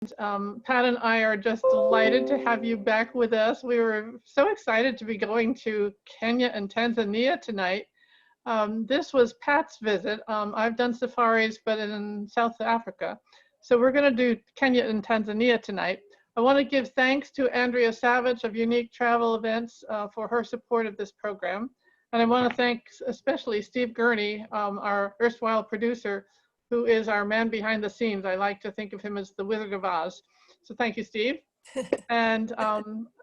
Pat and I are just delighted to have you back with us. We were so excited to be going to Kenya and Tanzania tonight. This was Pat's visit. I've done safaris, but in South Africa. So we're going to do Kenya and Tanzania tonight. I want to give thanks to Andrea Savage of Unique Travel Events for her support of this program. And I want to thank especially Steve Gurney, our erstwhile producer, who is our man behind the scenes. I like to think of him as the Wizard of Oz. So thank you, Steve. And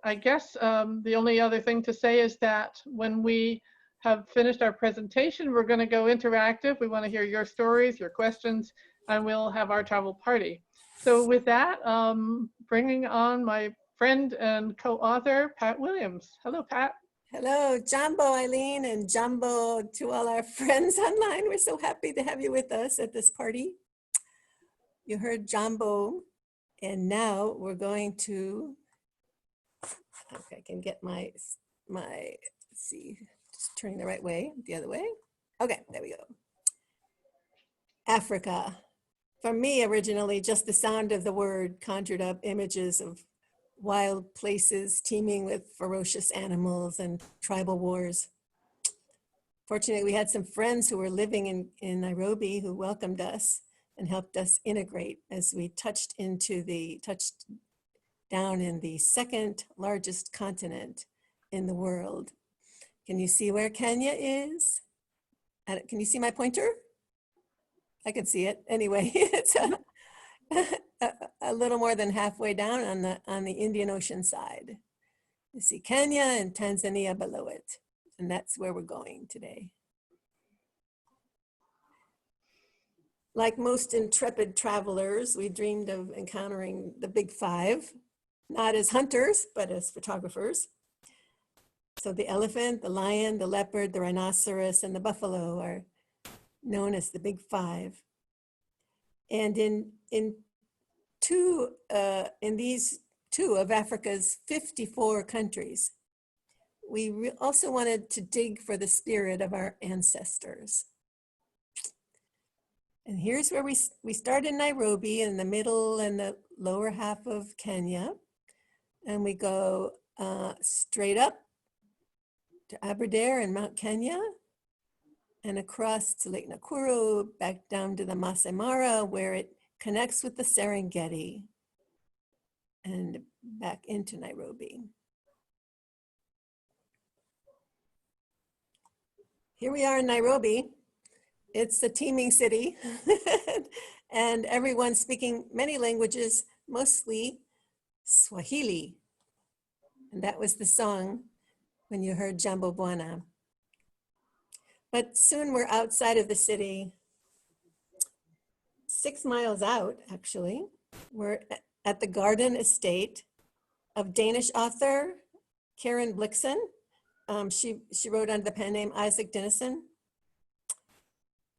I guess the only other thing to say is that when we have finished our presentation, we're going to go interactive. We want to hear your stories, your questions, and we'll have our travel party. So with that, bringing on my friend and co-author, Pat Williams. Hello, Pat. Hello, Jambo, Eileen, and Jambo to all our friends online. We're so happy to have you with us at this party. You heard Jambo, and now we're going to, if I can get my, let's see, just turning the right way, the other way. Okay, there we go. Africa. For me, originally, just the sound of the word conjured up images of wild places teeming with ferocious animals and tribal wars. Fortunately, we had some friends who were living in Nairobi who welcomed us and helped us integrate as we touched down in the second largest continent in the world. Can you see where Kenya is? Can you see my pointer? I can see it. Anyway, it's a little more than halfway down on the Indian Ocean side. You see Kenya and Tanzania below it, and that's where we're going today. Like most intrepid travelers, we dreamed of encountering the big five, not as hunters, but as photographers. So the elephant, the lion, the leopard, the rhinoceros, and the buffalo are known as the big five. And in these two of Africa's 54 countries, we also wanted to dig for the spirit of our ancestors. And here's where we start in Nairobi in the middle and the lower half of Kenya. And we go straight up to Aberdare and Mount Kenya, and across to Lake Nakuru, back down to the Maasai Mara, where it connects with the Serengeti, and back into Nairobi. Here we are in Nairobi. It's a teeming city, and everyone speaking many languages, mostly Swahili. And that was the song when you heard Jambo Bwana. But soon we're outside of the city, 6 miles out, actually. We're at the garden estate of Danish author Karen Blixen. She wrote under the pen name Isaac Dinesen.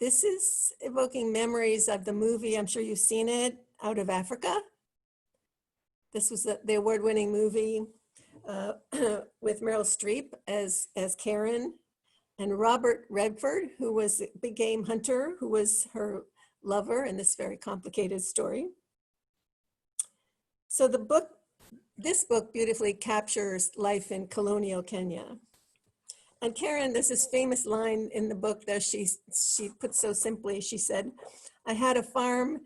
This is evoking memories of the movie, I'm sure you've seen it, Out of Africa. This was the award-winning movie with Meryl Streep as Karen, and Robert Redford, who was a big game hunter, who was her lover in this very complicated story. So this book beautifully captures life in colonial Kenya. And Karen, there's this famous line in the book that she put so simply, she said, "I had a farm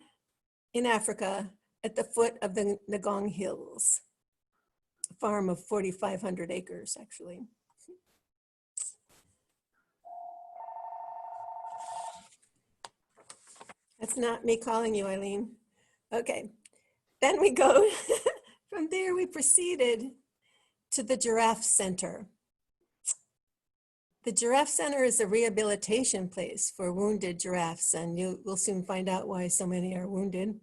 in Africa at the foot of the Ngong Hills," a farm of 4,500 acres, actually. That's not me calling you, Eileen. Okay, then we go, from there we proceeded to the Giraffe Center. The Giraffe Center is a rehabilitation place for wounded giraffes, and you will soon find out why so many are wounded.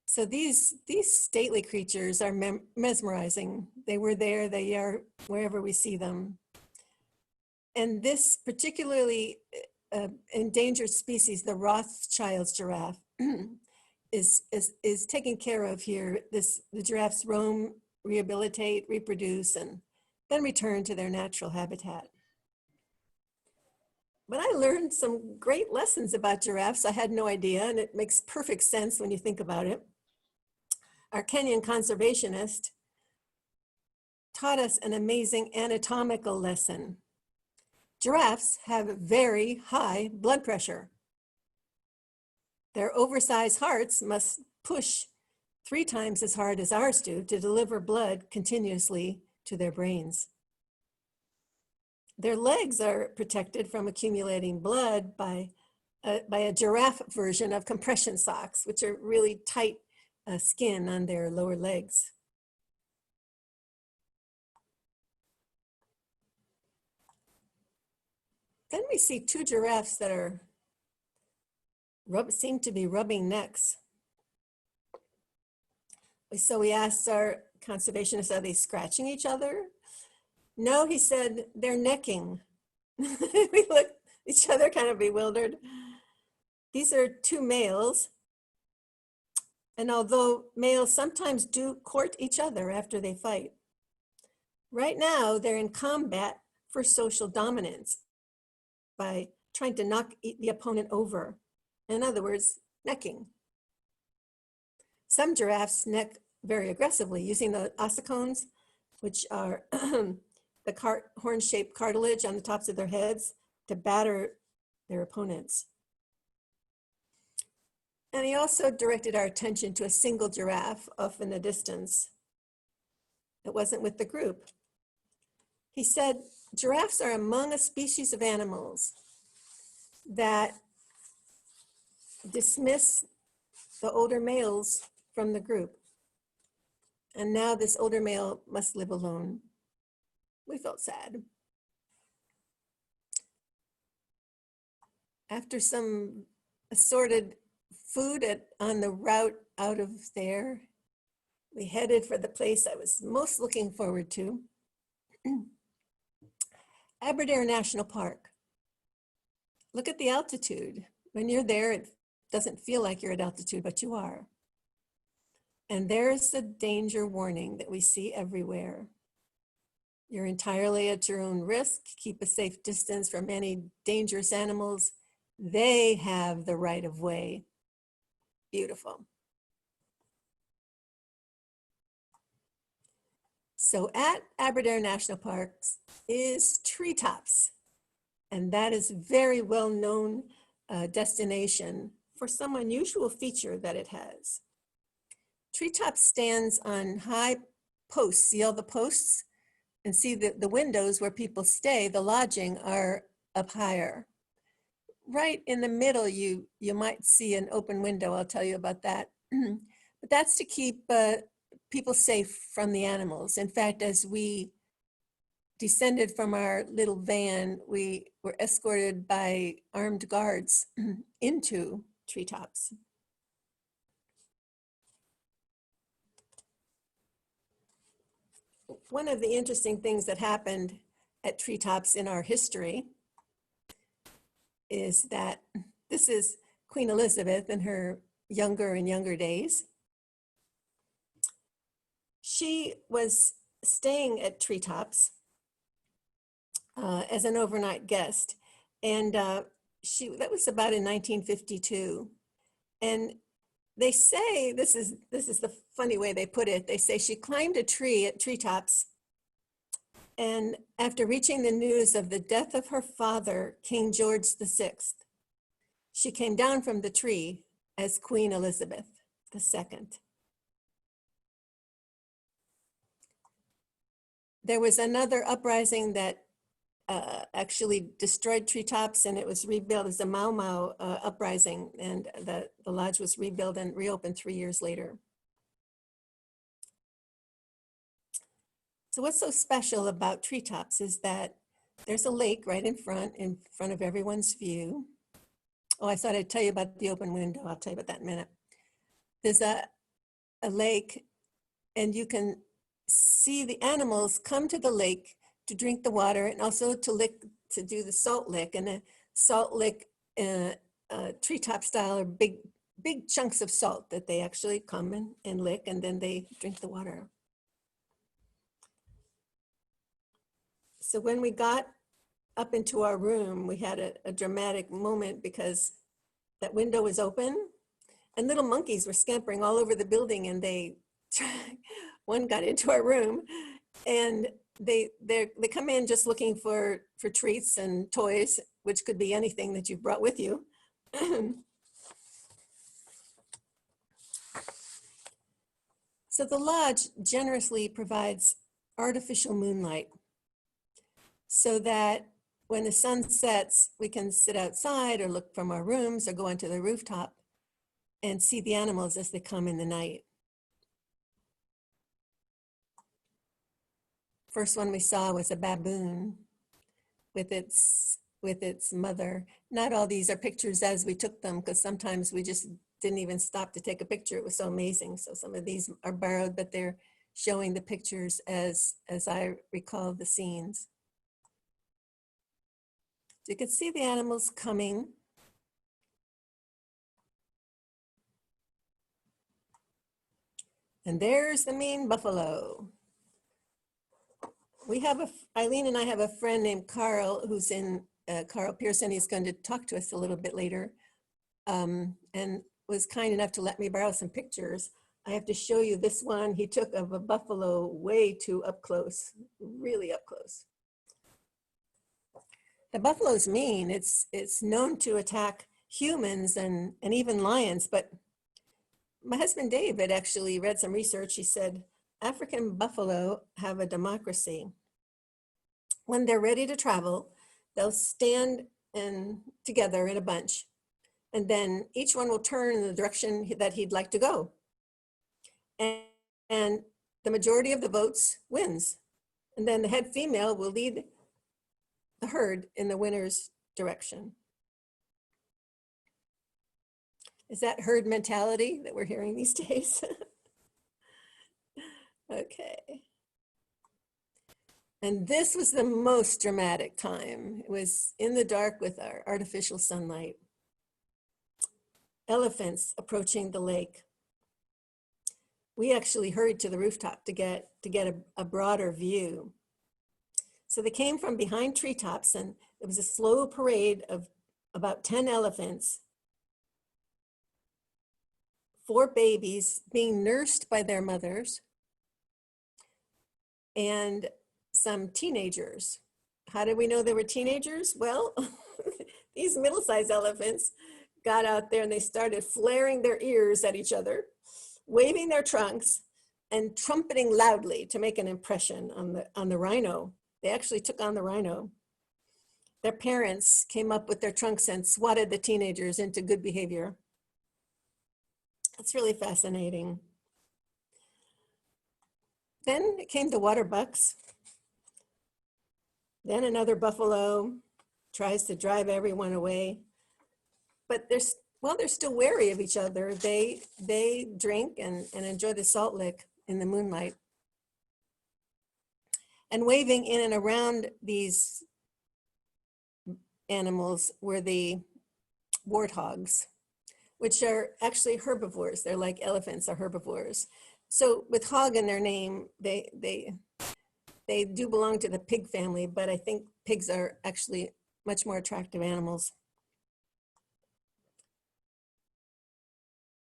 So these stately creatures are mesmerizing. They were there, they are wherever we see them. And this particularly endangered species, the Rothschild's giraffe, is taken care of here. The giraffes roam, rehabilitate, reproduce, and then return to their natural habitat. But I learned some great lessons about giraffes. I had no idea, and it makes perfect sense when you think about it. our Kenyan conservationist, taught us an amazing anatomical lesson. Giraffes have very high blood pressure. Their oversized hearts must push 3 times as hard as ours do to deliver blood continuously to their brains. Their legs are protected from accumulating blood by a giraffe version of compression socks, which are really tight skin on their lower legs. Then we see 2 giraffes that are seem to be rubbing necks. So we asked our conservationist, are they scratching each other? No, he said, they're necking. We looked at each other kind of bewildered. These are 2 males. And although males sometimes do court each other after they fight, right now they're in combat for social dominance by trying to knock the opponent over. In other words, necking. Some giraffes neck very aggressively using the ossicones, which are the horn-shaped cartilage on the tops of their heads, to batter their opponents. And he also directed our attention to a single giraffe off in the distance that wasn't with the group. He said, giraffes are among a species of animals that dismiss the older males from the group. And now this older male must live alone. We felt sad. After some assorted food on the route out of there, we headed for the place I was most looking forward to, Aberdare National Park. Look at the altitude. When you're there, it doesn't feel like you're at altitude, but you are. And there's the danger warning that we see everywhere. You're entirely at your own risk. Keep a safe distance from any dangerous animals. They have the right of way. Beautiful. So at Aberdare National Parks is treetops. And that is a very well-known destination for some unusual feature that it has. Treetops stands on high posts. See all the posts? And see the windows where people stay, the lodging, are up higher. Right in the middle, you might see an open window. I'll tell you about that. But that's to keep people safe from the animals. In fact, as we descended from our little van, we were escorted by armed guards into treetops. One of the interesting things that happened at treetops in our history is that this is Queen Elizabeth in her younger and younger days. She was staying at treetops as an overnight guest, and that was about in 1952. And they say, this is the funny way they put it, they say she climbed a tree at treetops, and after reaching the news of the death of her father, King George VI, she came down from the tree as Queen Elizabeth II. There was another uprising that actually destroyed treetops, and it was rebuilt as a Mau Mau uprising, and the lodge was rebuilt and reopened 3 years later. So what's so special about treetops is that there's a lake right in front of everyone's view. Oh, I thought I'd tell you about the open window. I'll tell you about that in a minute. There's a lake, and you can see the animals come to the lake to drink the water, and also to do the salt lick. And the salt lick, treetop style, are big chunks of salt that they actually come and lick, and then they drink the water. So when we got up into our room, we had a dramatic moment because that window was open and little monkeys were scampering all over the building, and they one got into our room, and they come in just looking for treats and toys, which could be anything that you've brought with you. So the lodge generously provides artificial moonlight so that when the sun sets, we can sit outside or look from our rooms or go onto the rooftop and see the animals as they come in the night. First one we saw was a baboon with its mother. Not all these are pictures as we took them, because sometimes we just didn't even stop to take a picture. It was so amazing. So some of these are borrowed, but they're showing the pictures as I recall the scenes. So you could see the animals coming. And there's the mean buffalo. We have Eileen and I have a friend named Carl who's in, Carl Pearson. He's going to talk to us a little bit later, and was kind enough to let me borrow some pictures. I have to show you this one he took of a buffalo way too up close, really up close. The buffalo's mean. It's known to attack humans and even lions, but my husband David actually read some research. He said, African buffalo have a democracy. When they're ready to travel, they'll stand together in a bunch, and then each one will turn in the direction that he'd like to go. And the majority of the votes wins. And then the head female will lead the herd in the winner's direction. Is that herd mentality that we're hearing these days? Okay. And this was the most dramatic time. It was in the dark with our artificial sunlight. Elephants approaching the lake. We actually hurried to the rooftop to get a broader view. So they came from behind treetops, and it was a slow parade of about 10 elephants, 4 babies being nursed by their mothers, and some teenagers. How did we know they were teenagers? Well, these middle-sized elephants got out there and they started flaring their ears at each other, waving their trunks and trumpeting loudly to make an impression on the rhino. They actually took on the rhino. Their parents came up with their trunks and swatted the teenagers into good behavior. That's really fascinating. Then it came the water bucks. Then another buffalo tries to drive everyone away. But they're still wary of each other. They drink and enjoy the salt lick in the moonlight. And waving in and around these animals were the warthogs, which are actually herbivores. They're like elephants are herbivores. So with hog in their name, they do belong to the pig family, but I think pigs are actually much more attractive animals.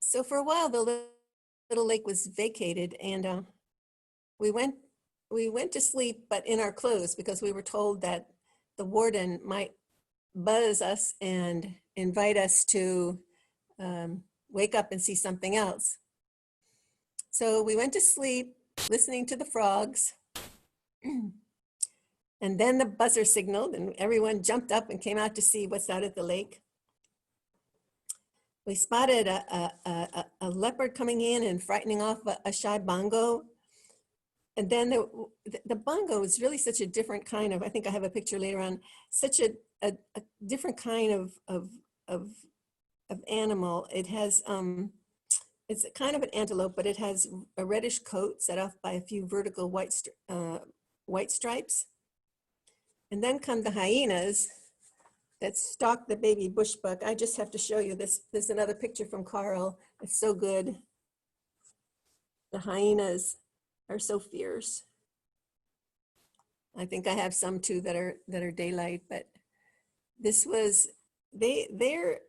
So for a while, the little lake was vacated, and we went to sleep, but in our clothes, because we were told that the warden might buzz us and invite us to wake up and see something else. So we went to sleep listening to the frogs. And then the buzzer signaled and everyone jumped up and came out to see what's out at the lake. We spotted a leopard coming in and frightening off a shy bongo. And then the bongo is really such a different kind of, I think I have a picture later on, such a different kind of animal. It has, it's a kind of an antelope, but it has a reddish coat set off by a few vertical white stripes. And then come the hyenas that stalk the baby bushbuck. I just have to show you this. There's another picture from Carl. It's so good. The hyenas are so fierce. I think I have some too that are daylight, but this was, they're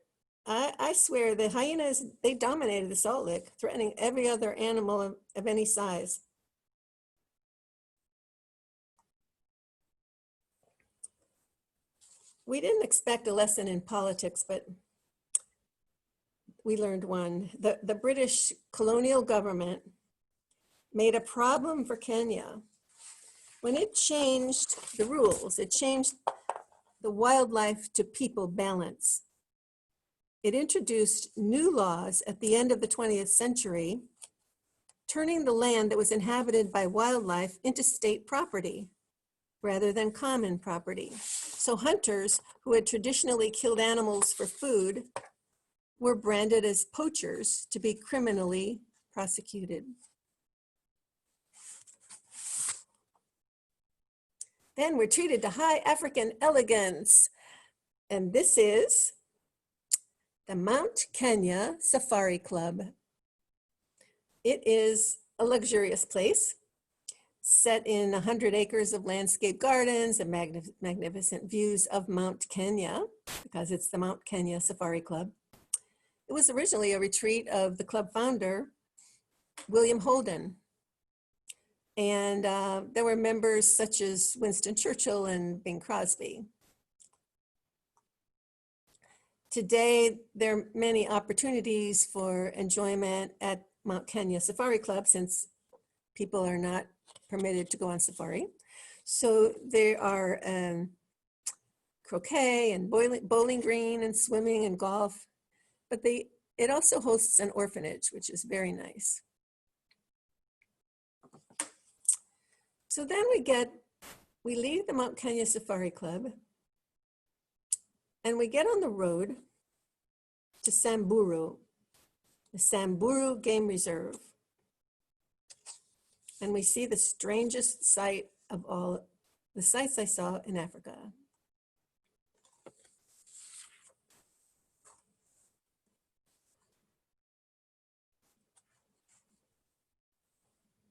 I swear the hyenas, they dominated the Salt Lick, threatening every other animal of any size. We didn't expect a lesson in politics, but we learned one. The British colonial government made a problem for Kenya when it changed the rules. It changed the wildlife to people balance. It introduced new laws at the end of the 20th century, turning the land that was inhabited by wildlife into state property rather than common property. So hunters who had traditionally killed animals for food were branded as poachers to be criminally prosecuted. Then we're treated to high African elegance. And this is the Mount Kenya Safari Club. It is a luxurious place set in 100 acres of landscape gardens and magnificent views of Mount Kenya, because it's the Mount Kenya Safari Club. It was originally a retreat of the club founder, William Holden. And there were members such as Winston Churchill and Bing Crosby. Today, there are many opportunities for enjoyment at Mount Kenya Safari Club since people are not permitted to go on safari. So there are croquet and bowling green and swimming and golf, but it also hosts an orphanage, which is very nice. So then we leave the Mount Kenya Safari Club and we get on the road to Samburu, the Samburu Game Reserve. And we see the strangest sight of all the sights I saw in Africa.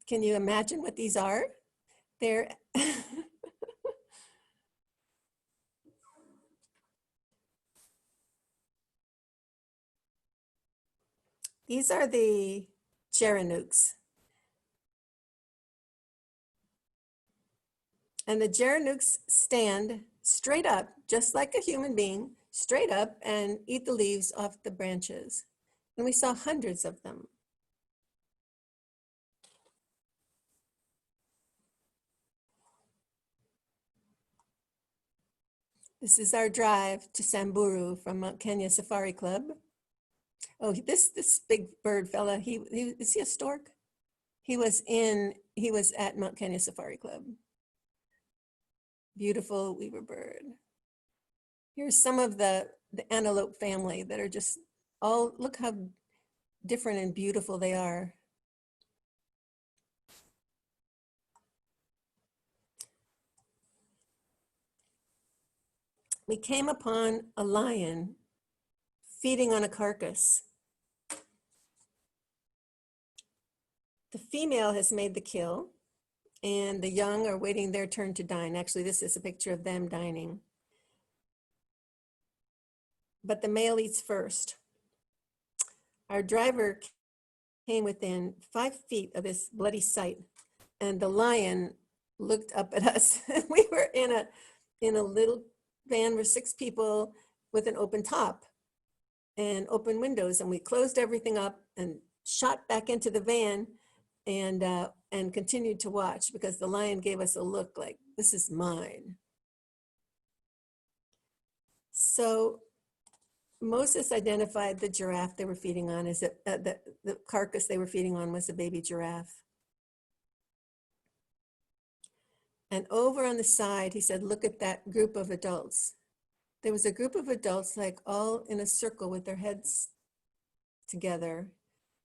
Can you imagine what these are? They're these are the gerenuks. And the gerenuks stand straight up, just like a human being, straight up and eat the leaves off the branches. And we saw hundreds of them. This is our drive to Samburu from Mount Kenya Safari Club. Oh, this big bird fella, is he a stork? He was at Mount Kenya Safari Club. Beautiful weaver bird. Here's some of the antelope family that are just look how different and beautiful they are. We came upon a lion feeding on a carcass. The female has made the kill and the young are waiting their turn to dine. Actually, this is a picture of them dining. But the male eats first. Our driver came within 5 feet of this bloody sight, and the lion looked up at us. We were in a little van with 6 people with an open top and open windows, and we closed everything up and shot back into the van and continued to watch because the lion gave us a look like, this is mine. So Moses identified the giraffe they were feeding on as the carcass they were feeding on was a baby giraffe. And over on the side, he said, look at that group of adults. There was a group of adults like all in a circle with their heads together.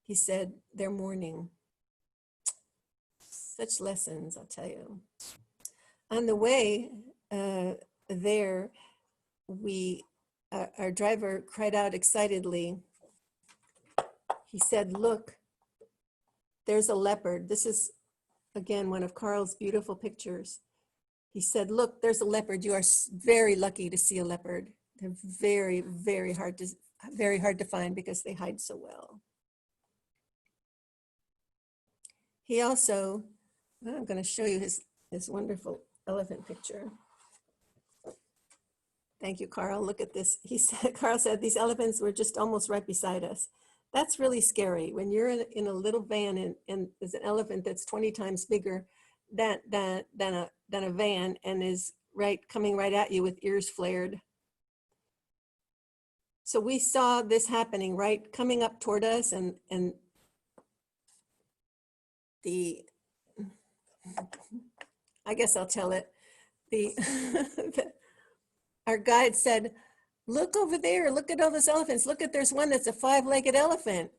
He said, they're mourning. Such lessons, I'll tell you. On the way there, our driver cried out excitedly. He said, look, there's a leopard. This is, again, one of Carl's beautiful pictures. He said, look, there's a leopard. You are very lucky to see a leopard. They're very, very hard to very hard to find because they hide so well. He also, I'm going to show you his wonderful elephant picture. Thank you, Carl. Look at this. He said, Carl said, these elephants were just almost right beside us. That's really scary. When you're in a little van and there's an elephant that's 20 times bigger than a van and is coming right at you with ears flared. So we saw this happening, right, coming up toward us, and I guess I'll tell it. Our guide said, look over there, look at all those elephants. Look at, there's one that's a 5-legged elephant.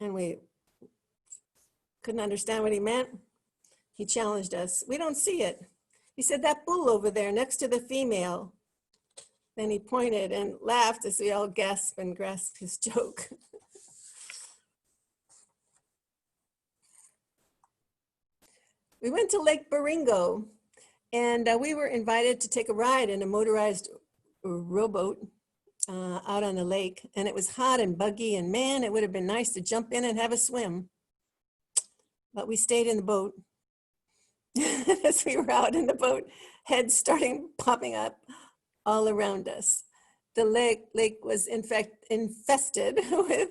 And we couldn't understand what he meant. He challenged us. We don't see it. He said, that bull over there next to the female. Then he pointed and laughed as we all gasped and grasped his joke. We went to Lake Baringo, and we were invited to take a ride in a motorized rowboat out on the lake. And it was hot and buggy, and man, it would have been nice to jump in and have a swim. But we stayed in the boat. As we were out in the boat, heads starting popping up all around us. The lake was in fact infested with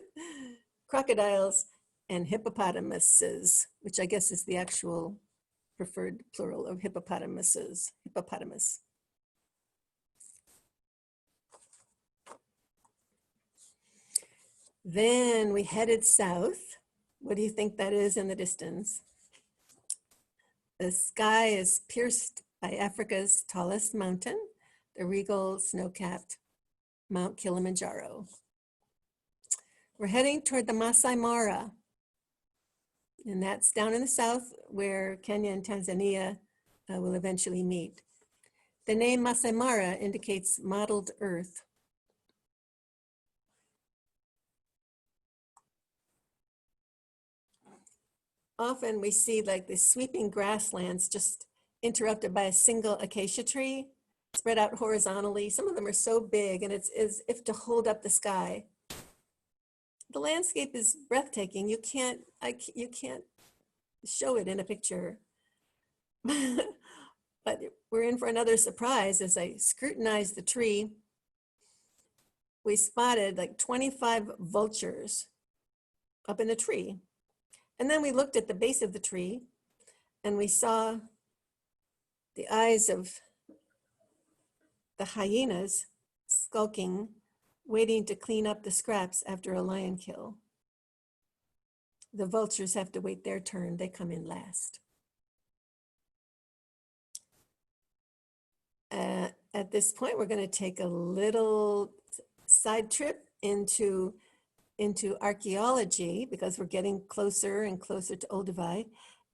crocodiles and hippopotamuses, which I guess is the actual preferred plural of hippopotamuses, hippopotamus. Then we headed south. What do you think that is in the distance? The sky is pierced by Africa's tallest mountain, the regal snow-capped Mount Kilimanjaro. We're heading toward the Maasai Mara, and that's down in the south where Kenya and Tanzania will eventually meet. The name Maasai Mara indicates mottled earth. Often we see like the sweeping grasslands just interrupted by a single acacia tree spread out horizontally. Some of them are so big, and it's as if to hold up the sky. The landscape is breathtaking. You can't show it in a picture. But we're in for another surprise. As I scrutinized the tree, we spotted like 25 vultures up in the tree. And then we looked at the base of the tree and we saw the eyes of the hyenas skulking, waiting to clean up the scraps after a lion kill. The vultures have to wait their turn. They come in last. At this point, we're going to take a little side trip into archaeology because we're getting closer and closer to Olduvai.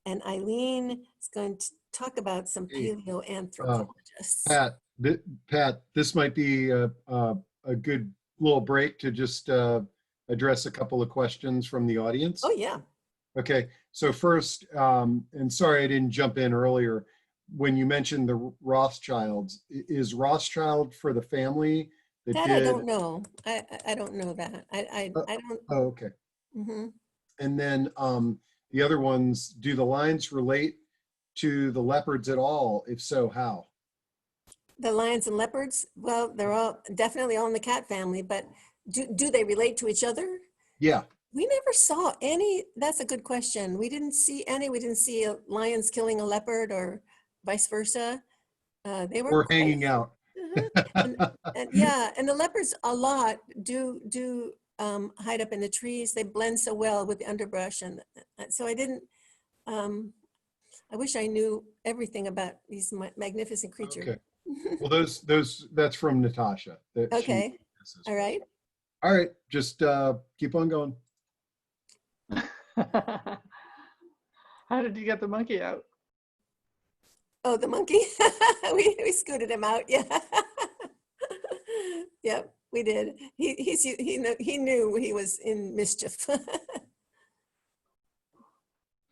And Eileen is going to talk about some paleoanthropologists. Pat, this might be a good little break to just address a couple of questions from the audience. Oh, yeah. Okay, so first, and sorry I didn't jump in earlier, when you mentioned the Rothschilds, is Rothschild for the family that did... I don't know. I don't know that. I don't... Oh, okay. Mm-hmm. And then the other ones, do the lions relate to the leopards at all? If so, how? The lions and leopards, well, they're all definitely all in the cat family, but do they relate to each other? Yeah. We never saw any. That's a good question. We didn't see any. We didn't see lions killing a leopard or vice versa. They were hanging out. and yeah, and the leopards a lot do hide up in the trees. They blend so well with the underbrush, and so I didn't. I wish I knew everything about these magnificent creatures. Okay. Well, that's from Natasha. Okay. All right. All right. Just keep on going. How did you get the monkey out? Oh, the monkey. we scooted him out. Yeah. Yep, we did. He knew he was in mischief.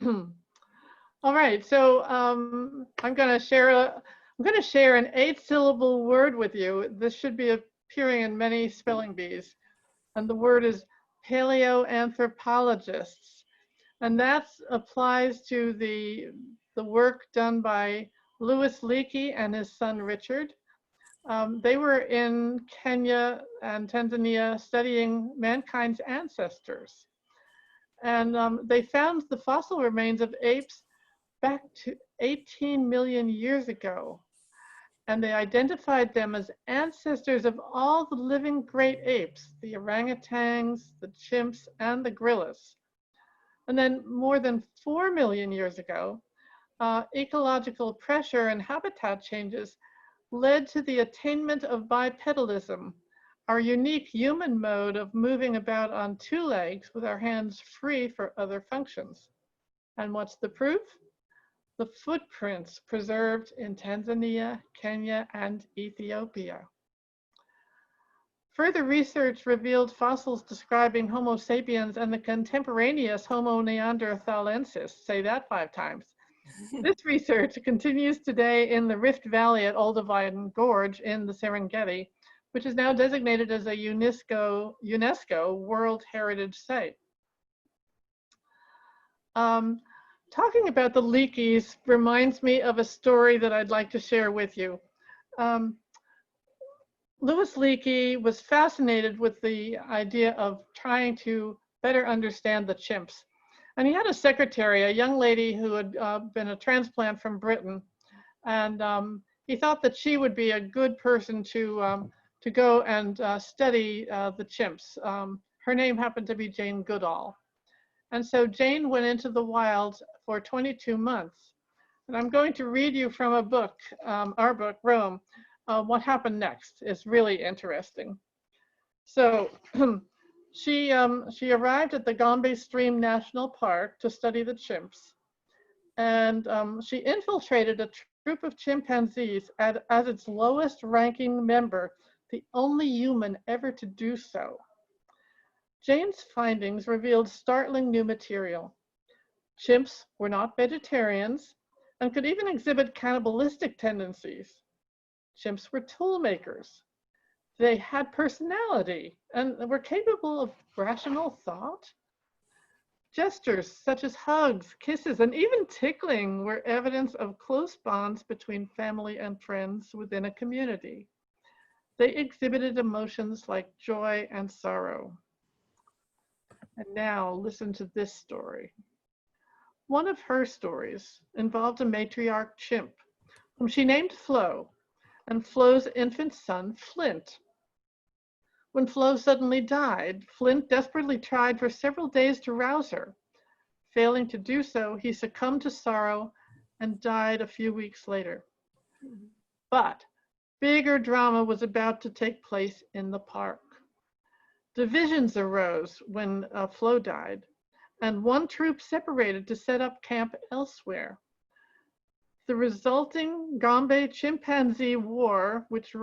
All right. So I'm going to share an 8-syllable word with you. This should be a appearing in many spelling bees. And the word is paleoanthropologists. And that applies to the work done by Louis Leakey and his son Richard. They were in Kenya and Tanzania studying mankind's ancestors. And they found the fossil remains of apes back to 18 million years ago. And they identified them as ancestors of all the living great apes, the orangutans, the chimps, and the gorillas. And then more than 4 million years ago, ecological pressure and habitat changes led to the attainment of bipedalism, our unique human mode of moving about on two legs with our hands free for other functions. And what's the proof? The footprints preserved in Tanzania, Kenya, and Ethiopia. Further research revealed fossils describing Homo sapiens and the contemporaneous Homo neanderthalensis, say that 5 times. This research continues today in the Rift Valley at Olduvai Gorge in the Serengeti, which is now designated as a UNESCO World Heritage Site. Talking about the Leakeys reminds me of a story that I'd like to share with you. Louis Leakey was fascinated with the idea of trying to better understand the chimps. And he had a secretary, a young lady who had been a transplant from Britain. And he thought that she would be a good person to go and study the chimps. Her name happened to be Jane Goodall. And so Jane went into the wild for 22 months. And I'm going to read you from a book, our book, Rome. What happened next is really interesting. So she arrived at the Gombe Stream National Park to study the chimps. And she infiltrated a troop of chimpanzees as its lowest ranking member, the only human ever to do so. Jane's findings revealed startling new material. Chimps were not vegetarians and could even exhibit cannibalistic tendencies. Chimps were tool makers. They had personality and were capable of rational thought. Gestures such as hugs, kisses, and even tickling were evidence of close bonds between family and friends within a community. They exhibited emotions like joy and sorrow. And now listen to this story. One of her stories involved a matriarch chimp whom she named Flo, and Flo's infant son, Flint. When Flo suddenly died, Flint desperately tried for several days to rouse her. Failing to do so, he succumbed to sorrow and died a few weeks later. But bigger drama was about to take place in the park. Divisions arose when Flo died, and one troop separated to set up camp elsewhere. The resulting Gombe Chimpanzee War, which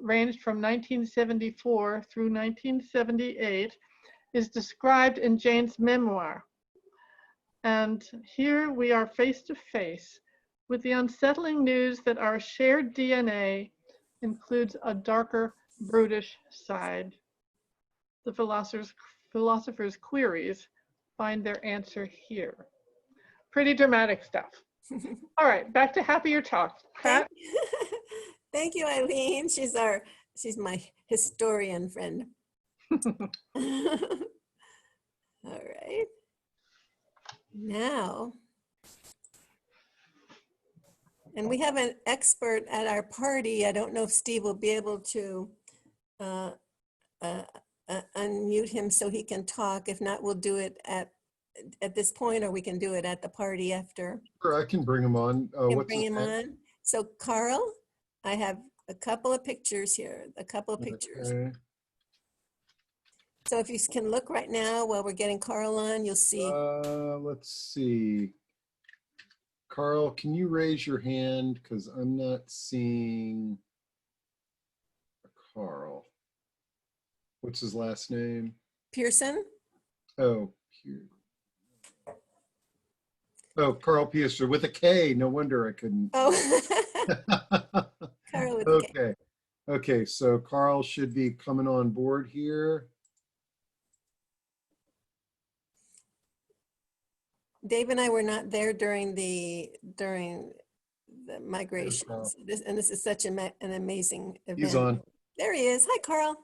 ranged from 1974 through 1978, is described in Jane's memoir. And here we are face to face with the unsettling news that our shared DNA includes a darker, brutish side. The philosopher's queries find their answer here. Pretty dramatic stuff. All right, back to happier talk. Pat? Thank you, Eileen. She's my historian friend. All right. Now, and we have an expert at our party. I don't know if Steve will be able to unmute him so he can talk. If not, we'll do it at this point, or we can do it at the party after. Sure, I can bring him on. Bring him on. So Carl, I have a couple of pictures here, Okay. So if you can look right now while we're getting Carl on, you'll see. Let's see. Carl, can you raise your hand? Because I'm not seeing Carl. What's his last name? Pearson. Oh, Carl Pearson with a K. No wonder I couldn't. Oh, Carl with a K. Okay. Okay, so Carl should be coming on board here. Dave and I were not there during the migration. Carl. This is such an amazing event. He's on. There he is. Hi, Carl.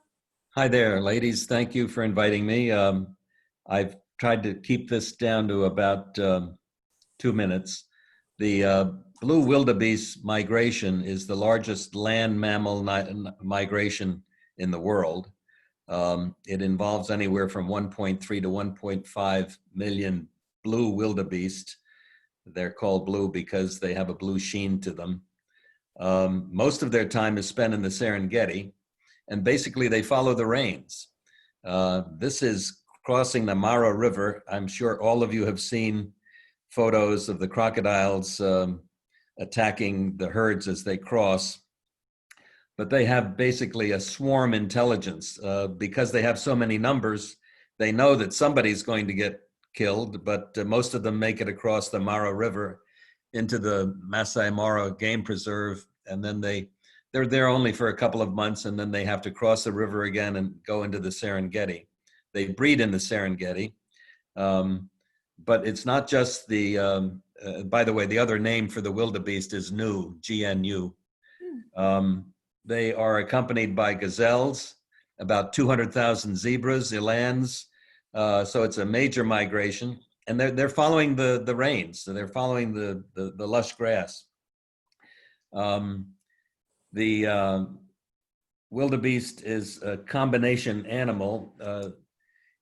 Hi there, ladies. Thank you for inviting me. I've tried to keep this down to about 2 minutes. The blue wildebeest migration is the largest land mammal migration in the world. It involves anywhere from 1.3 to 1.5 million blue wildebeest. They're called blue because they have a blue sheen to them. Most of their time is spent in the Serengeti, and basically they follow the rains. This is crossing the Mara River. I'm sure all of you have seen photos of the crocodiles attacking the herds as they cross. But they have basically a swarm intelligence. Because they have so many numbers, they know that somebody's going to get killed, but most of them make it across the Mara River into the Maasai Mara game preserve, and then they're there only for a couple of months, and then they have to cross the river again and go into the Serengeti. They breed in the Serengeti, but it's not just the, by the way, the other name for the wildebeest is gnu, G-N-U. They are accompanied by gazelles, about 200,000 zebras, elands, so it's a major migration, and they're following the rains, so they're following the lush grass. The wildebeest is a combination animal.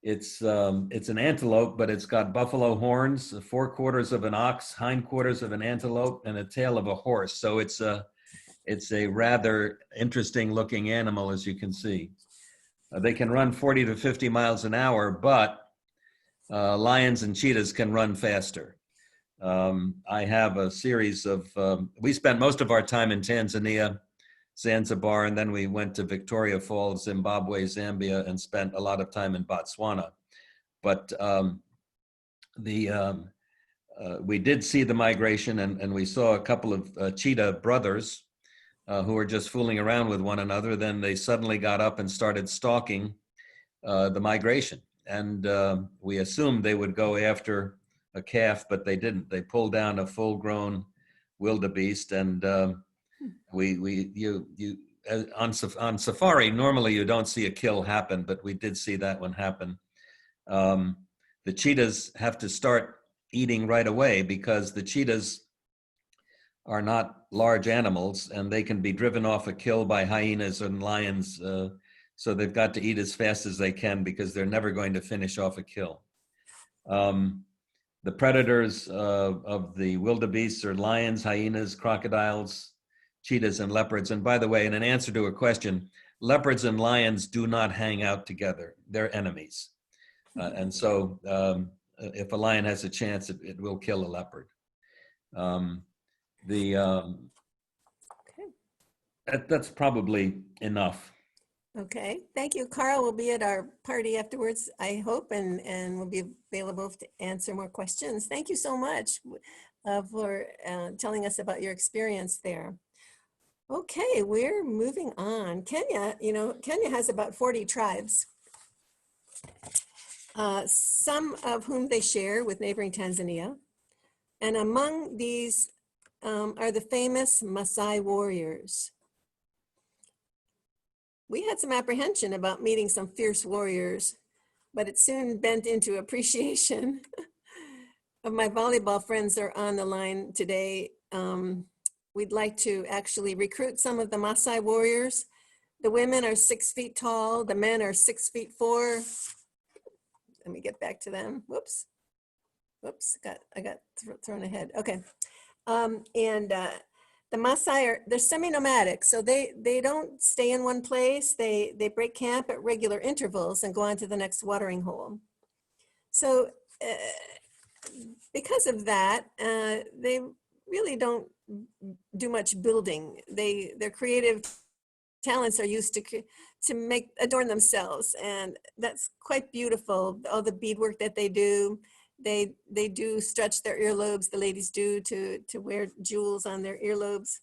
It's an antelope, but it's got buffalo horns, 4/4 of an ox, hindquarters of an antelope, and a tail of a horse. So it's a rather interesting looking animal, as you can see. They can run 40 to 50 miles an hour, but lions and cheetahs can run faster. I have a series of, we spent most of our time in Tanzania, Zanzibar, and then we went to Victoria Falls, Zimbabwe, Zambia, and spent a lot of time in Botswana. But we did see the migration, and we saw a couple of cheetah brothers who were just fooling around with one another. Then they suddenly got up and started stalking the migration. And we assumed they would go after a calf, but they didn't. They pulled down a full-grown wildebeest, and on safari, normally you don't see a kill happen, but we did see that one happen. The cheetahs have to start eating right away because the cheetahs are not large animals, and they can be driven off a kill by hyenas and lions. So they've got to eat as fast as they can because they're never going to finish off a kill. The predators of the wildebeests are lions, hyenas, crocodiles, cheetahs, and leopards. And by the way, in an answer to a question, leopards and lions do not hang out together. They're enemies. And so if a lion has a chance, it will kill a leopard. That's probably enough. Okay, thank you. Carl will be at our party afterwards, I hope, and will be available to answer more questions. Thank you so much for telling us about your experience there. Okay, we're moving on. Kenya, Kenya has about 40 tribes, some of whom they share with neighboring Tanzania. And among these are the famous Maasai Warriors. We had some apprehension about meeting some fierce warriors, but it soon bent into appreciation. Of my volleyball friends are on the line today. We'd like to actually recruit some of the Maasai Warriors. The women are 6 feet tall, the men are 6'4". Let me get back to them. Whoops, I got thrown ahead. Okay, the Maasai they're semi-nomadic, so they don't stay in one place. They break camp at regular intervals and go on to the next watering hole. So because of that, they really don't do much building. Their creative talents are used to adorn themselves, and that's quite beautiful. All the beadwork that they do. They do stretch their earlobes, the ladies do, to wear jewels on their earlobes.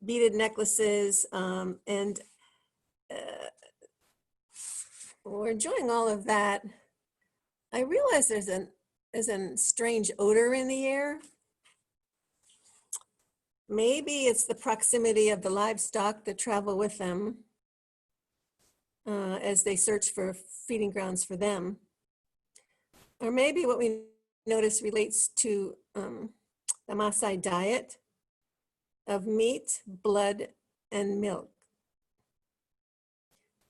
beaded necklaces, and we're enjoying all of that. I realize there's a strange odor in the air. Maybe it's the proximity of the livestock that travel with them as they search for feeding grounds for them. Or maybe what we notice relates to the Maasai diet of meat, blood, and milk.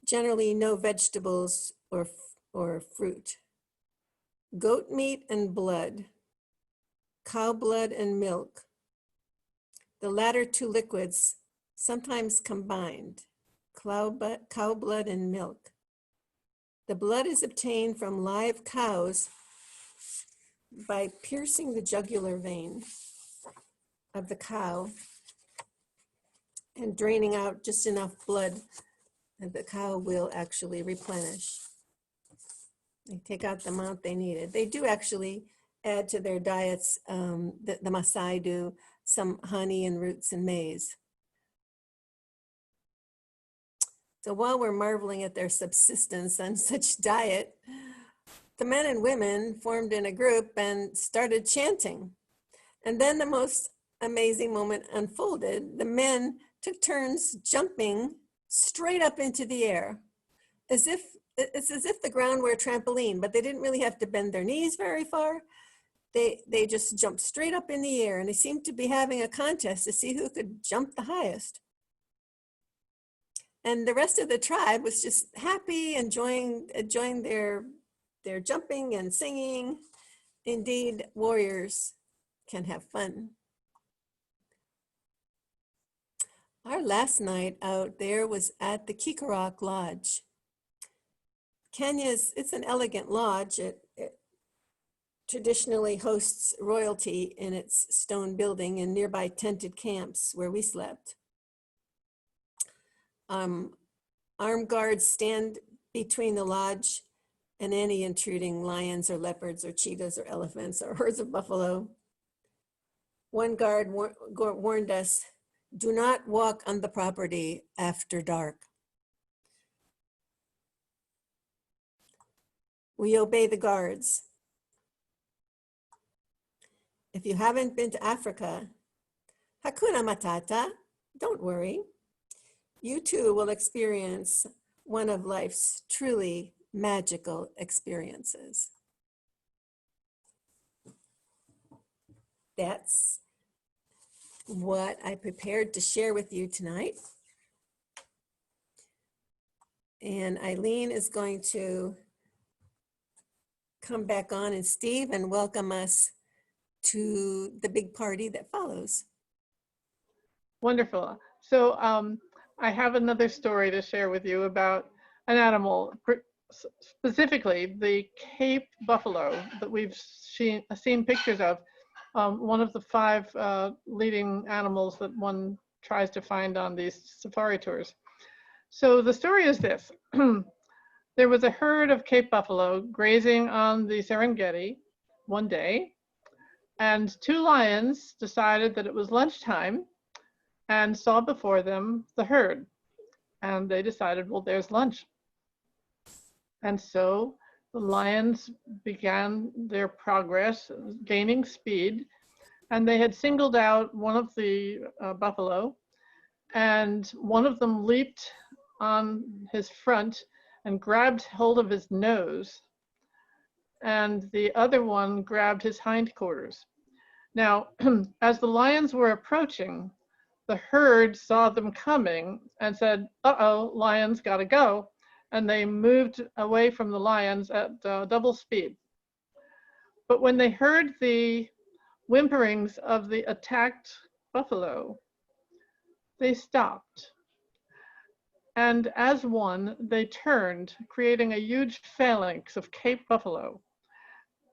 Generally no vegetables or fruit. Goat meat and blood, cow blood and milk. The latter two liquids sometimes combined, cow blood and milk. The blood is obtained from live cows by piercing the jugular vein of the cow and draining out just enough blood that the cow will actually replenish. They take out the amount they needed. They do actually add to their diets, the Maasai do, some honey and roots and maize. So while we're marveling at their subsistence on such diet, the men and women formed in a group and started chanting. And then the most amazing moment unfolded. The men took turns jumping straight up into the air, it's as if the ground were a trampoline, but they didn't really have to bend their knees very far. They just jumped straight up in the air, and they seemed to be having a contest to see who could jump the highest. And the rest of the tribe was just happy, enjoying their jumping and singing. Indeed, warriors can have fun. Our last night out there was at the Kikarok Lodge. It's an elegant lodge. It traditionally hosts royalty in its stone building and nearby tented camps where we slept. Armed guards stand between the lodge and any intruding lions or leopards or cheetahs or elephants or herds of buffalo. One guard warned us, do not walk on the property after dark. We obey the guards. If you haven't been to Africa, Hakuna Matata, don't worry. You too will experience one of life's truly magical experiences. That's what I prepared to share with you tonight. And Eileen is going to come back on, and Steve, and welcome us to the big party that follows. Wonderful. So I have another story to share with you about an animal, specifically the Cape buffalo that we've seen pictures of, one of the 5 leading animals that one tries to find on these safari tours. So the story is this. There was a herd of Cape buffalo grazing on the Serengeti one day, and 2 lions decided that it was lunchtime and saw before them the herd. And they decided, well, there's lunch. And so the lions began their progress, gaining speed, and they had singled out one of the buffalo, and one of them leaped on his front and grabbed hold of his nose, and the other one grabbed his hindquarters. Now, as the lions were approaching, the herd saw them coming and said, uh-oh, lions gotta go. And they moved away from the lions at double speed. But when they heard the whimperings of the attacked buffalo, they stopped. And as one, they turned, creating a huge phalanx of Cape buffalo.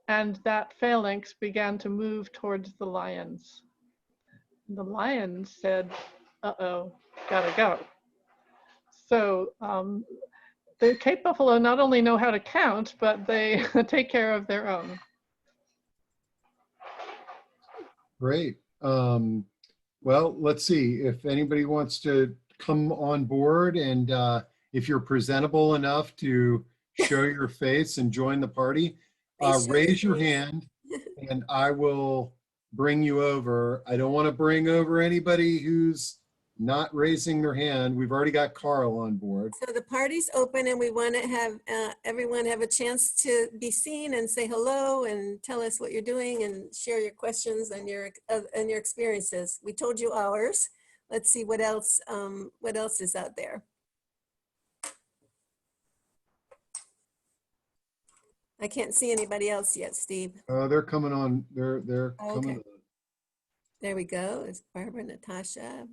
And that phalanx began to move towards the lions. The lions said, uh-oh, gotta go. So the Cape buffalo not only know how to count, but they take care of their own. Great. Well, let's see if anybody wants to come on board, and if you're presentable enough to show your face and join the party, They show their raise your face. hand and I will bring you over. I don't want to bring over anybody who's not raising their hand. We've already got Carl on board. So the party's open and we want to have everyone have a chance to be seen and say hello and tell us what you're doing and share your questions and your experiences. We told you ours. Let's see what else is out there. I can't see anybody else yet, Steve. They're coming on. They're Oh, coming okay. There we go. It's Barbara, Natasha.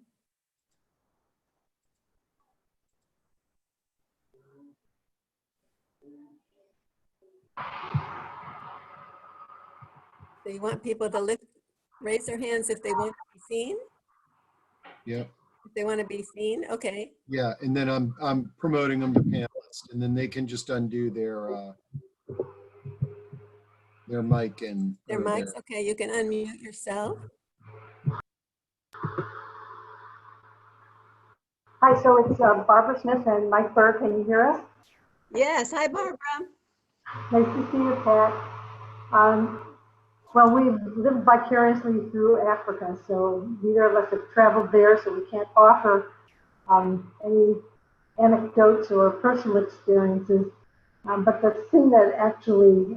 So you want people to raise their hands if they want to be seen? Yeah. If they want to be seen, okay. Yeah, and then I'm promoting them to panelists, and then they can just undo their mic and Their mics, okay, you can unmute yourself. Hi, so it's Barbara Smith and Mike Burr. Can you hear us? Yes, hi Barbara. Nice to see you, Pat. Well, we've lived vicariously through Africa, so neither of us have traveled there, so we can't offer any anecdotes or personal experiences. But the thing that actually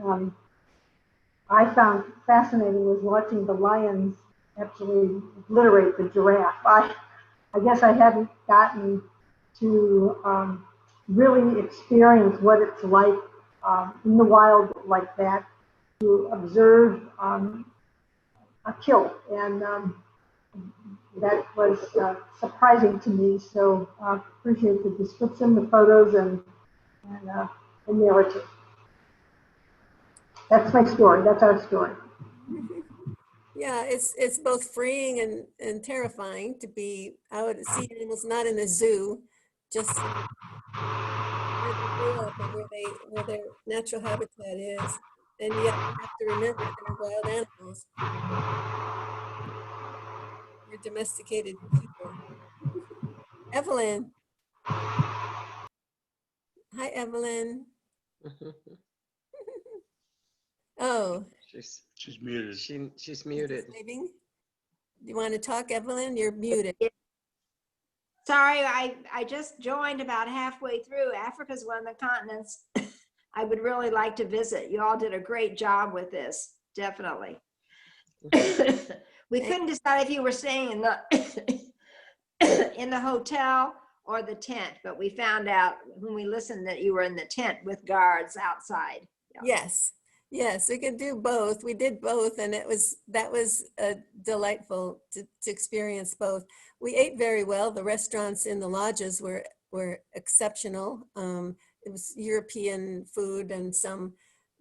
I found fascinating was watching the lions actually obliterate the giraffe. I guess I hadn't gotten to really experience what it's like in the wild like that, to observe a kill. And that was surprising to me. So I appreciate the description, the photos, and the narrative. That's my story. That's our story. Yeah, it's both freeing and terrifying to be out at sea animals, not in a zoo, just where they grew up and where their natural habitat is. And yet you have to remember they're wild animals. We're domesticated people. Evelyn. Hi, Evelyn. Oh. She's muted. She's muted. Leaving. Do you want to talk, Evelyn? You're muted. Sorry, I just joined about halfway through. Africa's one of the continents I would really like to visit. You all did a great job with this, definitely. We couldn't decide if you were staying in the in the hotel or the tent, but we found out when we listened that you were in the tent with guards outside. Yeah. Yes, we could do both. We did both, and that was delightful to experience both. We ate very well. The restaurants in the lodges were exceptional. It was European food and some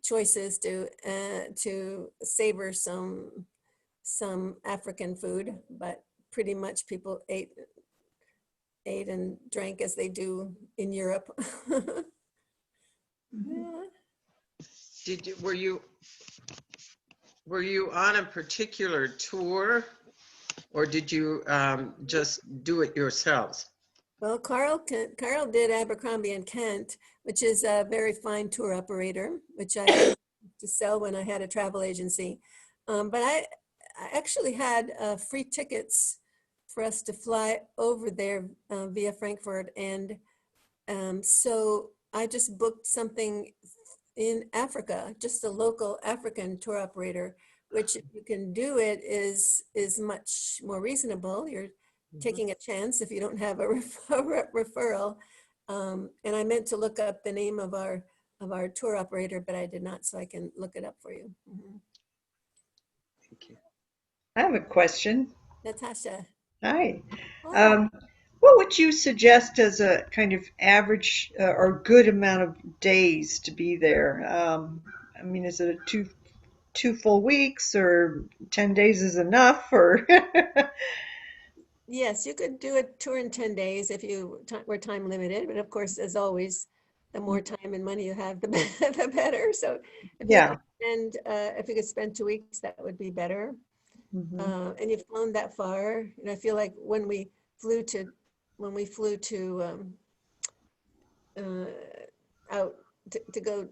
choices to savor some African food, but pretty much people ate and drank as they do in Europe. Yeah. Were you on a particular tour, or did you just do it yourselves? Well, Carl did Abercrombie and Kent, which is a very fine tour operator, which I used to sell when I had a travel agency. But I actually had free tickets for us to fly over there via Frankfurt. And so I just booked something in Africa, just a local African tour operator, which if you can do it is much more reasonable. You're taking a chance if you don't have a referral. And I meant to look up the name of our tour operator, but I did not, so I can look it up for you. Thank you. I have a question. Natasha. Hi. What would you suggest as a kind of average or good amount of days to be there? I mean, is it two full weeks, or 10 days is enough, or? Yes, you could do a tour in 10 days if you were time limited. But of course, as always, the more time and money you have, the better. So if you could spend 2 weeks, that would be better. And you've flown that far. And I feel like when we flew to out to go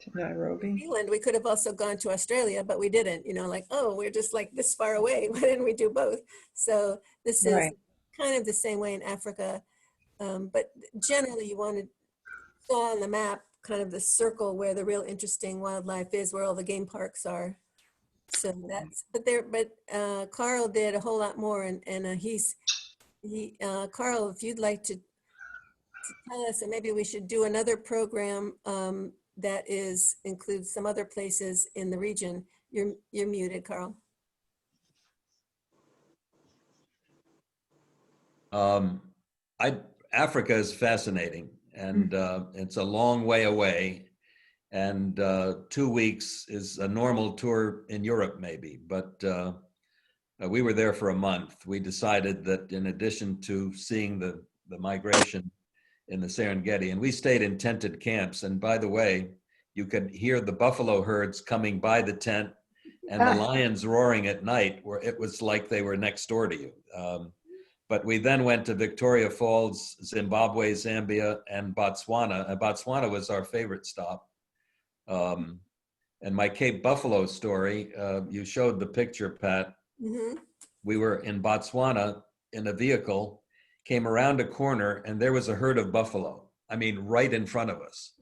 To Nairobi. New Zealand, we could have also gone to Australia, but we didn't, like, oh, we're just like this far away. Why didn't we do both? So this is Right. kind of the same way in Africa. But generally you saw on the map kind of the circle where the real interesting wildlife is, where all the game parks are. So but Carl did a whole lot more, and Carl, if you'd like to tell us, and maybe we should do another program that includes some other places in the region. You're muted, Carl. Africa is fascinating, and it's a long way away. And 2 weeks is a normal tour in Europe, maybe. But we were there for a month. We decided that in addition to seeing the migration in the Serengeti, and we stayed in tented camps. And by the way, you could hear the buffalo herds coming by the tent and the lions roaring at night, where it was like they were next door to you. But we then went to Victoria Falls, Zimbabwe, Zambia, and Botswana. And Botswana was our favorite stop. And my Cape Buffalo story, you showed the picture, Pat. Mm-hmm. We were in Botswana in a vehicle, came around a corner, and there was a herd of buffalo. I mean, right in front of us.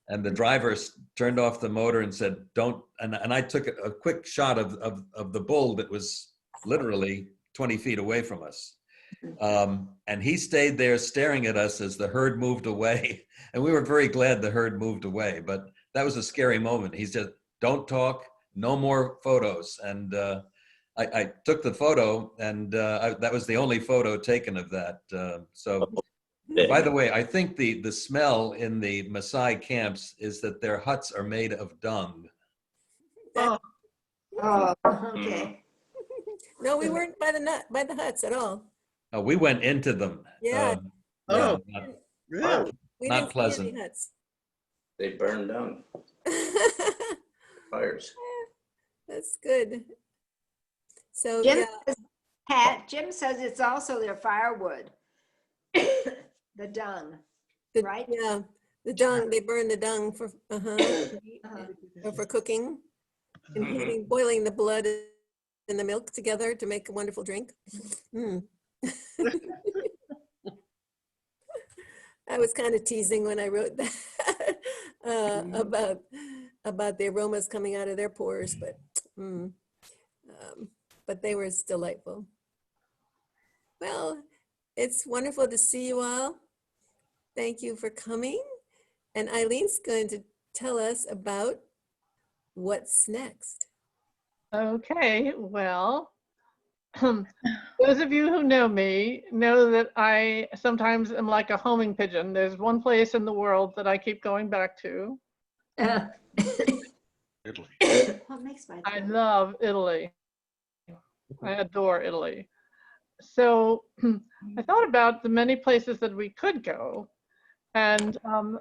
And the driver turned off the motor and said, don't, and I took a quick shot of the bull that was literally 20 feet away from us. And he stayed there staring at us as the herd moved away. And we were very glad the herd moved away, but that was a scary moment. He said, don't talk, no more photos. And I took the photo, and that was the only photo taken of that. By the way, I think the smell in the Maasai camps is that their huts are made of dung. Oh, okay. No, we weren't by the huts at all. We went into them. Yeah. Really? We Not didn't pleasant. see any huts. They burned down fires. That's good. So Jim, yeah, Pat, Jim says it's also their firewood, the dung, right? Yeah, the dung. They burn the dung for or for cooking, and boiling the blood and the milk together to make a wonderful drink. I was kind of teasing when I wrote that about the aromas coming out of their pores, but they were delightful. Well, it's wonderful to see you all. Thank you for coming. And Eileen's going to tell us about what's next. Okay, well, those of you who know me know that I sometimes am like a homing pigeon. There's one place in the world that I keep going back to. Italy. What makes my I love Italy. I adore Italy. So I thought about the many places that we could go, and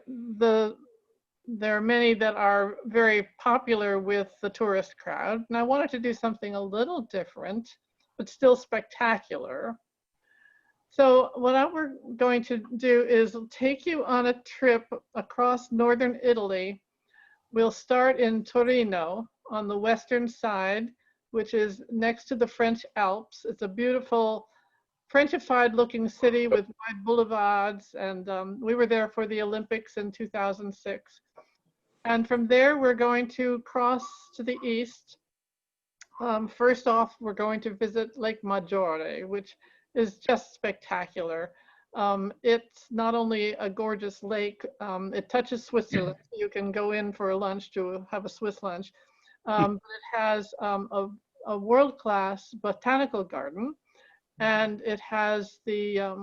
there are many that are very popular with the tourist crowd, and I wanted to do something a little different, but still spectacular. So what we're going to do is take you on a trip across northern Italy. We'll start in Torino on the western side, which is next to the French Alps. It's a beautiful Frenchified looking city with wide boulevards, and we were there for the Olympics in 2006. And from there, we're going to cross to the east. First off, we're going to visit Lake Maggiore, which is just spectacular. It's not only a gorgeous lake, it touches Switzerland. You can go in for a lunch to have a Swiss lunch. But it has a world-class botanical garden, and it has a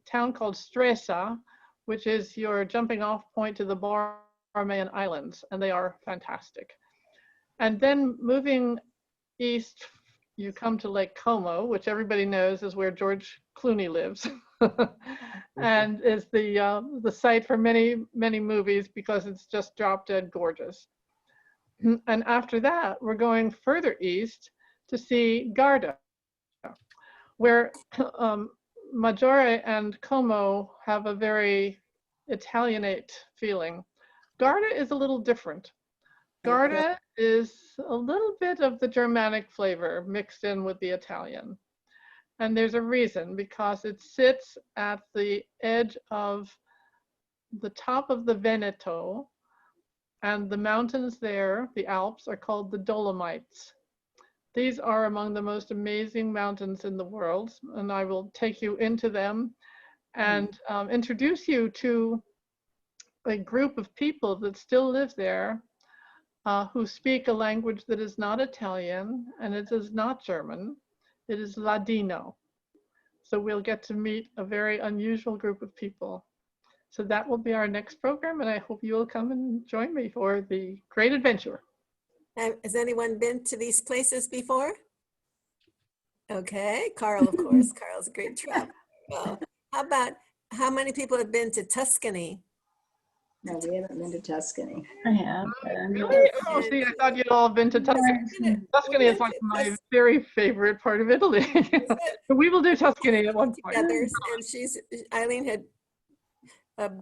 town called Stresa, which is your jumping off point to the Borromean Islands, and they are fantastic. And then moving east, you come to Lake Como, which everybody knows is where George Clooney lives, and is the site for many, many movies because it's just drop dead gorgeous. And after that, we're going further east to see Garda, where Maggiore and Como have a very Italianate feeling. Garda is a little different. Garda is a little bit of the Germanic flavor mixed in with the Italian. And there's a reason, because it sits at the edge of the top of the Veneto, and the mountains there, the Alps, are called the Dolomites. These are among the most amazing mountains in the world, and I will take you into them and introduce you to a group of people that still live there, who speak a language that is not Italian, and it is not German. It is Ladino. So we'll get to meet a very unusual group of people. So that will be our next program, and I hope you will come and join me for the great adventure. Has anyone been to these places before? Okay, Carl, of course. Carl's a great traveler. Well, how many people have been to Tuscany? No, we haven't been to Tuscany. I have. But I'm not- Really? Oh, see, I thought you'd all been to Tuscany. Tuscany is like my very favorite part of Italy. So we will do Tuscany at one point. Together, and Eileen had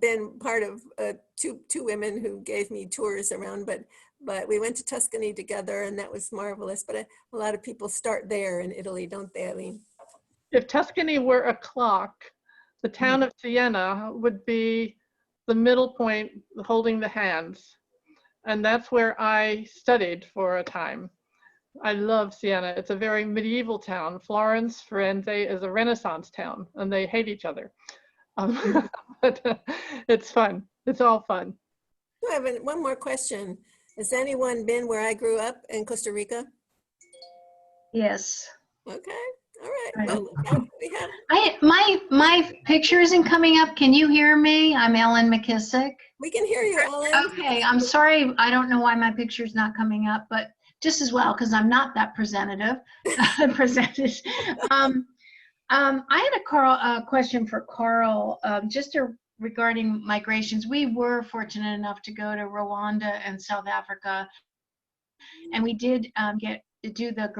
been part of two women who gave me tours around, but we went to Tuscany together, and that was marvelous. But a lot of people start there in Italy, don't they, Eileen? If Tuscany were a clock, the town of Siena would be the middle point holding the hands. And that's where I studied for a time. I love Siena. It's a very medieval town. Florence, Firenze is a Renaissance town, and they hate each other. But it's fun. It's all fun. I have one more question. Has anyone been where I grew up in Costa Rica? Yes. Okay. All right. Well, we have. My picture isn't coming up. Can you hear me? I'm Ellen McKissick. We can hear you, Ellen. Okay. I'm sorry. I don't know why my picture's not coming up, but just as well, because I'm not that presented. I had a question for Carl, regarding migrations. We were fortunate enough to go to Rwanda and South Africa, and we did get to do the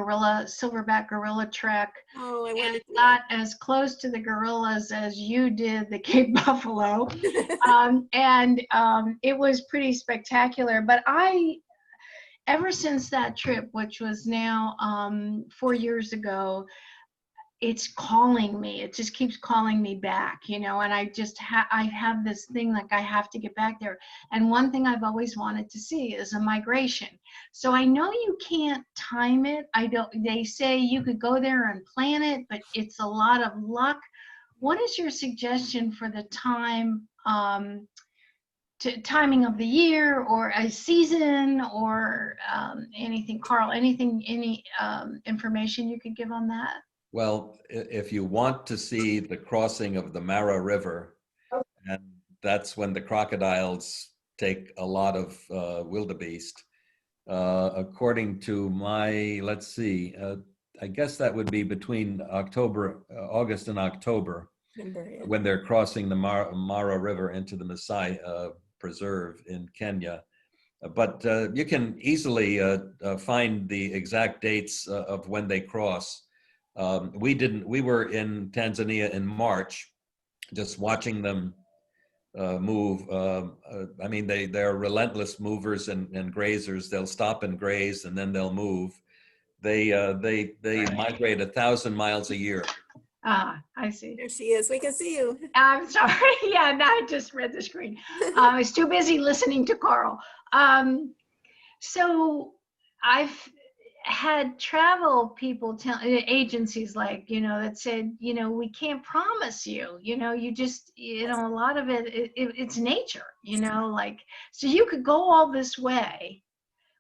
silverback gorilla trek. Oh, I and wanted to. got as close to the gorillas as you did the Cape Buffalo, it was pretty spectacular. But ever since that trip, which was now 4 years ago, it's calling me. It just keeps calling me back, and I just I have this thing like I have to get back there. And one thing I've always wanted to see is a migration. So I know you can't time it. They say you could go there and plan it, but it's a lot of luck. What is your suggestion for the timing of the year, or a season, or anything, Carl, any information you could give on that? Well, if you want to see the crossing of the Mara River, and that's when the crocodiles take a lot of wildebeest, according to let's see, I guess that would be between August and October, when they're crossing the Mara River into the Maasai Preserve in Kenya. But you can easily find the exact dates of when they cross. We were in Tanzania in March, just watching them move. I mean, they're relentless movers and grazers. They'll stop and graze, and then they'll move. They migrate 1,000 miles a year. Ah, I see. There she is. We can see you. I'm sorry. Yeah, no, I just read the screen. I was too busy listening to Carl. So I've had travel people agencies like, that said, we can't promise you, you just, a lot of it's nature, so you could go all this way,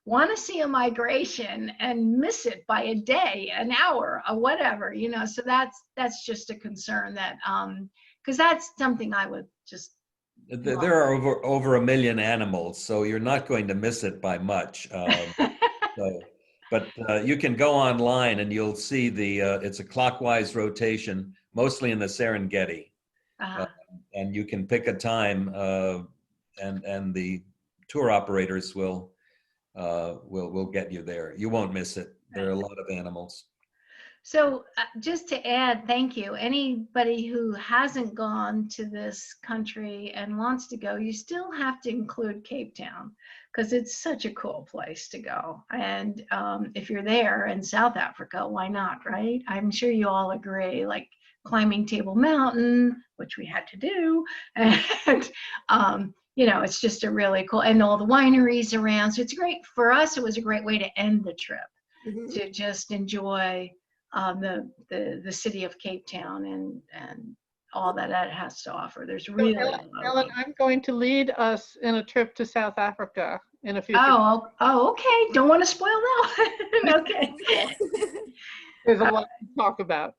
want to see a migration and miss it by a day, an hour, or whatever, so that's just a concern that, because that's something I would just. There are over 1 million animals, so you're not going to miss it by much. But you can go online and you'll see it's a clockwise rotation, mostly in the Serengeti. And you can pick a time, and the tour operators will get you there. You won't miss it. There are a lot of animals. So just to add, thank you. Anybody who hasn't gone to this country and wants to go, you still have to include Cape Town because it's such a cool place to go. And if you're there in South Africa, why not, right? I'm sure you all agree, like climbing Table Mountain, which we had to do. And, it's just a really cool, and all the wineries around. So it's great. For us, it was a great way to end the trip, to just enjoy the city of Cape Town and all that it has to offer. There's really a lot of Ellen, I'm going to lead us in a trip to South Africa in a future. Oh, okay. Don't want to spoil that. Okay. There's a lot to talk about.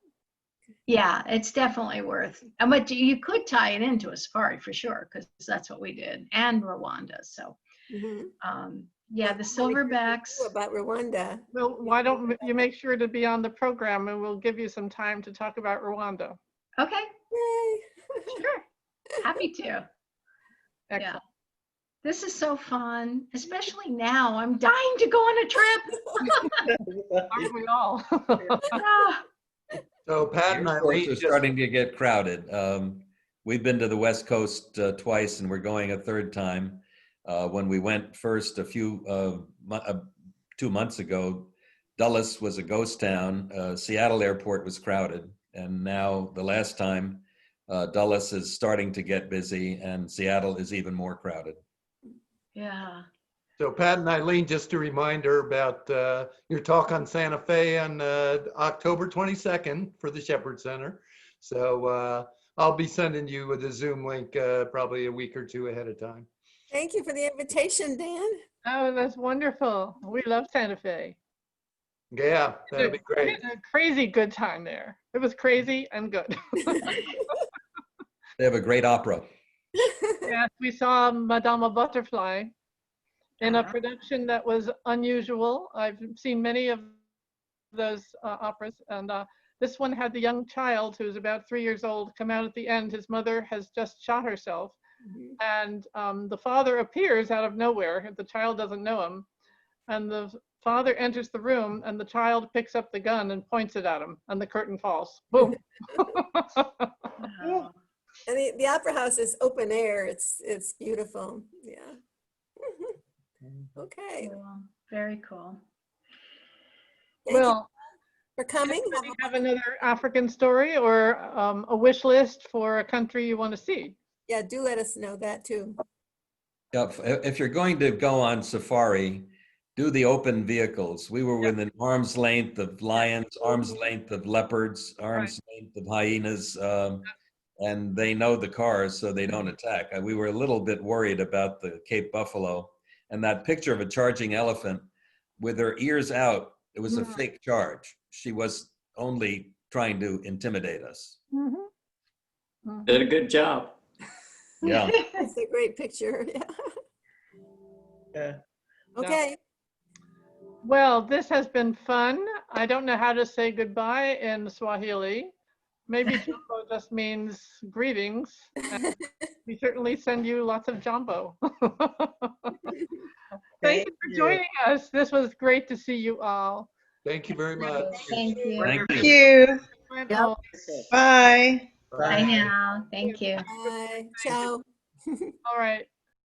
Yeah, it's definitely worth. But you could tie it into a safari for sure, because that's what we did, and Rwanda. So, yeah, the silverbacks. About Rwanda. Well, why don't you make sure to be on the program, and we'll give you some time to talk about Rwanda. Okay. Yay. Sure. Happy to. Excellent. Yeah. This is so fun, especially now. I'm dying to go on a trip. Aren't we all? Ah, So Pat and I Airports are starting to get crowded. We've been to the West Coast twice, and we're going a third time. When we went first 2 months ago, Dulles was a ghost town. Seattle Airport was crowded, and now the last time, Dulles is starting to get busy, and Seattle is even more crowded. yeah. So Pat and Eileen, just a reminder about your talk on Santa Fe on October 22nd for the Shepherd Center. So I'll be sending you the Zoom link probably a week or two ahead of time. Thank you for the invitation, Dan. Oh, that's wonderful. We love Santa Fe. Yeah, that'd be great. We had a crazy good time there. It was crazy and good. They have a great opera. Yes, we saw Madame Butterfly in a production that was unusual. I've seen many of those operas, and this one had the young child who's about 3 years old come out at the end. His mother has just shot herself, and the father appears out of nowhere. The child doesn't know him, and the father enters the room, and the child picks up the gun and points it at him, and the curtain falls. Boom. And the opera house is open air. It's beautiful. Yeah. Okay. Cool. Very cool. Thank you Well, for coming. anybody have another African story or a wish list for a country you want to see? Yeah, do let us know that too. Yeah, if you're going to go on safari, do the open vehicles. We were within arm's length of lions, arm's length of leopards, arm's length of hyenas, and they know the cars, so they don't attack. We were a little bit worried about the Cape Buffalo, and that picture of a charging elephant with her ears out, it was a fake charge. She was only trying to intimidate us. Did a good job. Yeah. It's a great picture. Yeah. Okay. Well, this has been fun. I don't know how to say goodbye in Swahili. Maybe Jambo just means greetings. And we certainly send you lots of Jambo. Thank you for joining us. This was great to see you all. Thank you very much. Thank you. Thank Thank you. you. Oh, Bye. Bye now. Thank you. Bye. Ciao. all right.